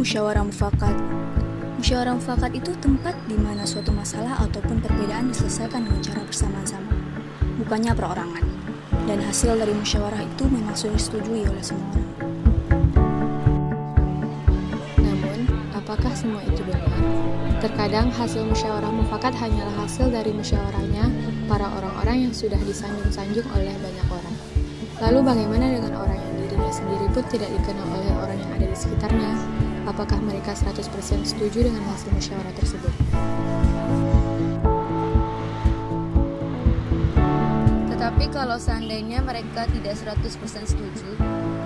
musyawarah mufakat. Musyawarah mufakat itu tempat di mana suatu masalah ataupun perbedaan diselesaikan dengan cara bersama-sama, bukannya perorangan. Dan hasil dari musyawarah itu memang sudah disetujui oleh semua orang. Namun, apakah semua itu benar? Terkadang hasil musyawarah mufakat hanyalah hasil dari musyawarahnya para orang-orang yang sudah disanjung-sanjung oleh banyak orang. Lalu bagaimana dengan orang yang dirinya sendiri pun tidak dikenal oleh orang yang ada di sekitarnya? Apakah mereka 100% setuju dengan hasil musyawarah tersebut? Tetapi kalau seandainya mereka tidak 100% setuju,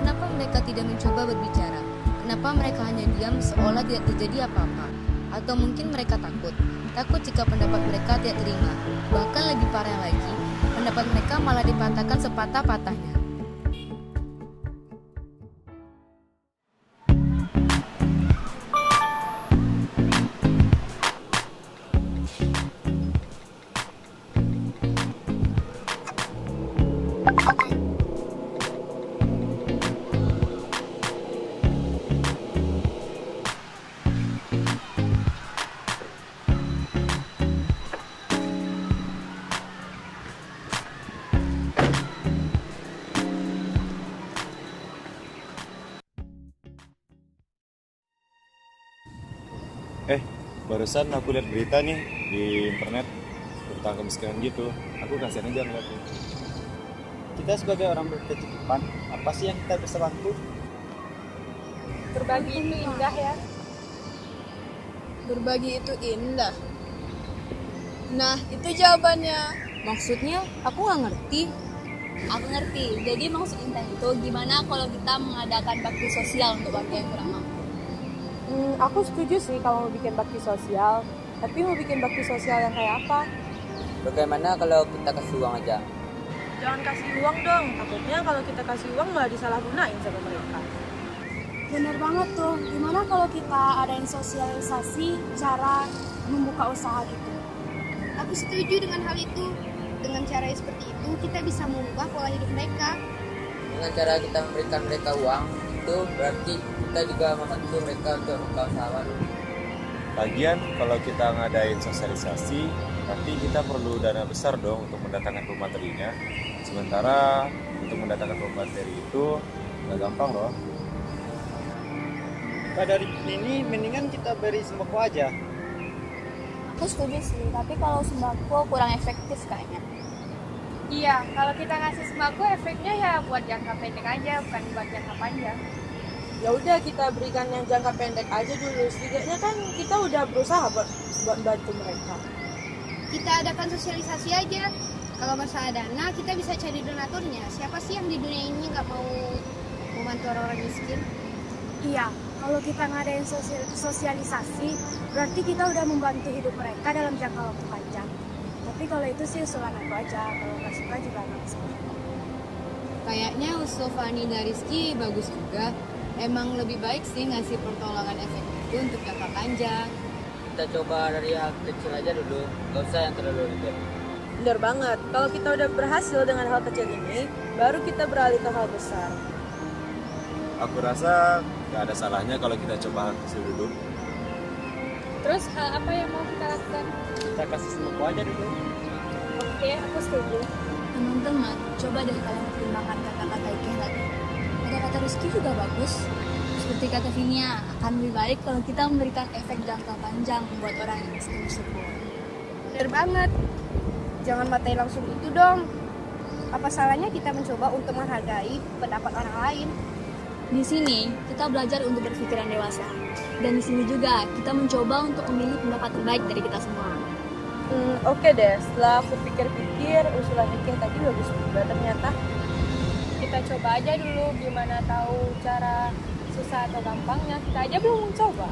kenapa mereka tidak mencoba berbicara? Kenapa mereka hanya diam seolah tidak terjadi apa-apa? Atau mungkin mereka takut jika pendapat mereka tidak terima. Bahkan lebih parah lagi, pendapat mereka malah dipatahkan sepatah-patahnya. Barusan aku lihat berita nih di internet tentang kemiskinan gitu. Aku kasihan aja ngeliatnya. Kita sebagai orang berkecukupan, apa sih yang kita bisa bantu? Berbagi itu indah ya. Berbagi itu indah. Nah, itu jawabannya. Maksudnya, aku nggak ngerti. Aku ngerti. Jadi maksud indah itu gimana kalau kita mengadakan bakti sosial untuk bagi yang kurang mampu. Aku setuju sih kalau mau bikin bakti sosial. Tapi mau bikin bakti sosial yang kayak apa? Bagaimana kalau kita kasih uang aja? Jangan kasih uang dong. Takutnya kalau kita kasih uang malah disalahgunain sama mereka. Bener banget tuh. Gimana kalau kita adain sosialisasi cara membuka usaha gitu? Aku setuju dengan hal itu. Dengan cara seperti itu, kita bisa mengubah pola hidup mereka. Dengan cara kita memberikan mereka uang, itu berarti kita juga membantu mereka untuk membuka usaha baru. Lagian kalau kita ngadain sosialisasi, nanti kita perlu dana besar dong untuk mendatangkan pematerinya. Sementara untuk mendatangkan pemateri itu nggak gampang loh. Pada ini mendingan kita beri sembako aja. Aku setuju sih, tapi kalau sembako kurang efektif kayaknya. Iya, kalau kita ngasih sembako efeknya ya buat jangka pendek aja, bukan buat jangka panjang. Ya udah kita berikan yang jangka pendek aja dulu. Setidaknya kan kita udah berusaha buat bantu mereka. Kita adakan sosialisasi aja. Kalau masalah dana, kita bisa cari donaturnya. Siapa sih yang di dunia ini nggak mau membantu orang-orang miskin? Iya, kalau kita ngadain sosialisasi, berarti kita udah membantu hidup mereka dalam jangka waktu panjang. Tapi kalau itu sih usulan aku aja, kalau nggak suka juga nggak masalah. Kayaknya usul Fani dan Rizky bagus juga. Emang lebih baik sih ngasih pertolongan efektif itu untuk jangka panjang. Kita coba dari hal kecil aja dulu, gak usah yang terlalu ribet. Bener banget, kalau kita udah berhasil dengan hal kecil ini, baru kita beralih ke hal besar. Aku rasa nggak ada salahnya kalau kita coba hal kecil dulu. Terus hal apa yang mau kita lakukan? Kita kasih sembako aja dulu. Oke, aku setuju. Teman-teman, coba deh kalian pertimbangkan kata-kata Ike lagi. Kata-kata Rizky juga bagus. Seperti kata Vinia, akan lebih baik kalau kita memberikan efek jangka panjang buat orang yang miskin tersebut. Bener banget. Jangan matai langsung itu dong. Apa salahnya kita mencoba untuk menghargai pendapat orang lain? Di sini, kita belajar untuk berpikiran dewasa. Dan di sini juga, kita mencoba untuk memilih pendapat terbaik dari kita semua. Oke deh, setelah aku pikir-pikir, usulan Ike tadi bagus juga ternyata. Kita coba aja dulu, gimana tahu cara susah atau gampangnya. Kita aja belum mencoba.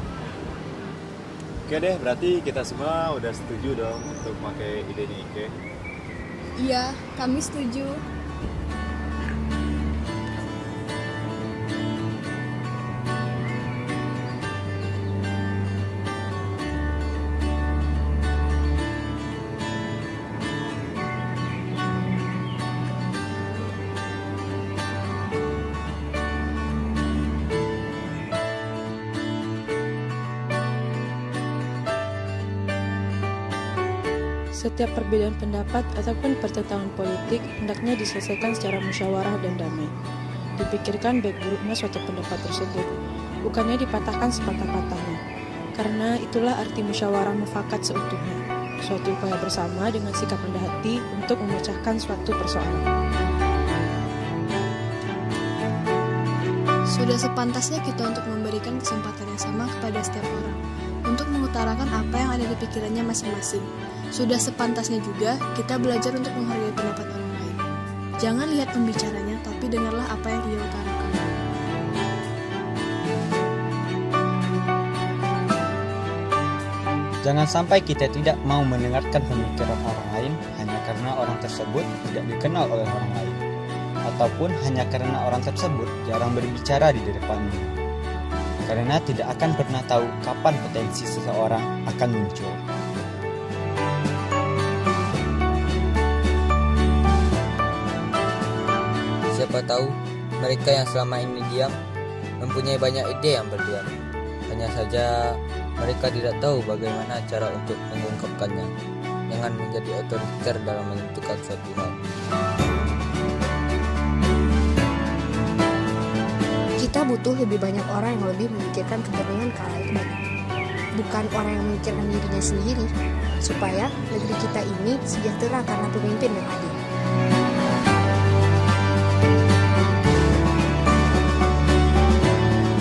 Oke deh, berarti kita semua udah setuju dong untuk pakai idenya Ike. Iya, kami setuju. setiap perbedaan pendapat ataupun pertentangan politik hendaknya diselesaikan secara musyawarah dan damai. Dipikirkan baik buruknya suatu pendapat tersebut, bukannya dipatahkan sepatah-patahnya. Karena itulah arti musyawarah mufakat seutuhnya, suatu upaya bersama dengan sikap rendah hati untuk memecahkan suatu persoalan. Sudah sepantasnya kita untuk memberikan kesempatan yang sama kepada setiap orang untuk mengutarakan apa yang ada di pikirannya masing-masing. Sudah sepantasnya juga kita belajar untuk menghargai pendapat orang lain. Jangan lihat pembicaranya, tapi dengarlah apa yang dia utarakan. Jangan sampai kita tidak mau mendengarkan pemikiran orang lain hanya karena orang tersebut tidak dikenal oleh orang lain, ataupun hanya karena orang tersebut jarang berbicara di depannya. Karena tidak akan pernah tahu kapan potensi seseorang akan muncul. Siapa tahu mereka yang selama ini diam mempunyai banyak ide yang berdiam. Hanya saja mereka tidak tahu bagaimana cara untuk mengungkapkannya. Jangan menjadi otoriter dalam menentukan suatu hal. Kita butuh lebih banyak orang yang lebih memikirkan kepentingan khalayak banyak, bukan orang yang memikirkan dirinya sendiri, supaya negeri kita ini sejahtera karena pemimpin yang adil.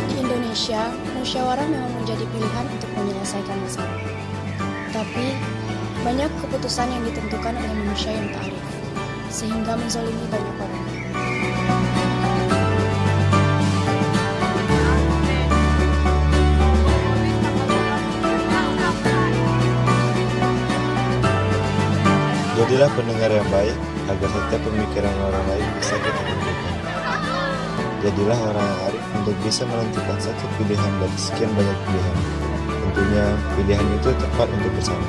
Di Indonesia, musyawarah memang menjadi pilihan untuk menyelesaikan masalah. Tapi, banyak keputusan yang ditentukan oleh manusia yang tak arif, sehingga menzalimi banyak orang. Jadilah pendengar yang baik agar setiap pemikiran orang lain bisa kita dengarkan. Jadilah orang yang arif untuk bisa menentukan satu pilihan dari sekian banyak pilihan. Tentunya pilihan itu tepat untuk bersama.